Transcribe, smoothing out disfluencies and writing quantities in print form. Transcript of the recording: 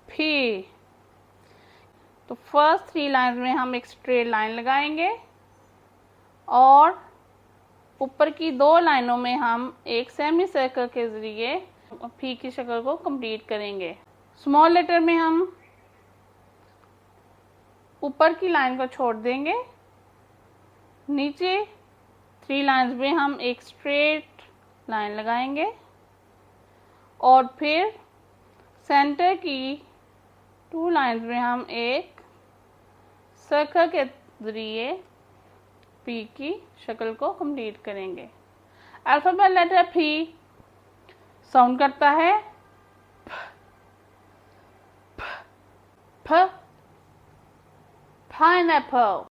फी। तो first 3 line में हम एक स्ट्रेट लाइन लगाएंगे और ऊपर की 2 लाइनों में हम एक सेमी सर्कल के जरिए फी की शक्ल को कंप्लीट करेंगे। स्मॉल लेटर में हम ऊपर की लाइन को छोड़ देंगे, नीचे 3 लाइंस में हम एक स्ट्रेट लाइन लगाएंगे और फिर सेंटर की 2 लाइंस में हम एक सर्कल के जरिए पी की शक्ल को कंप्लीट करेंगे। अल्फाबेट लेटर पी साउंड करता है फ, पाइनएप्पल।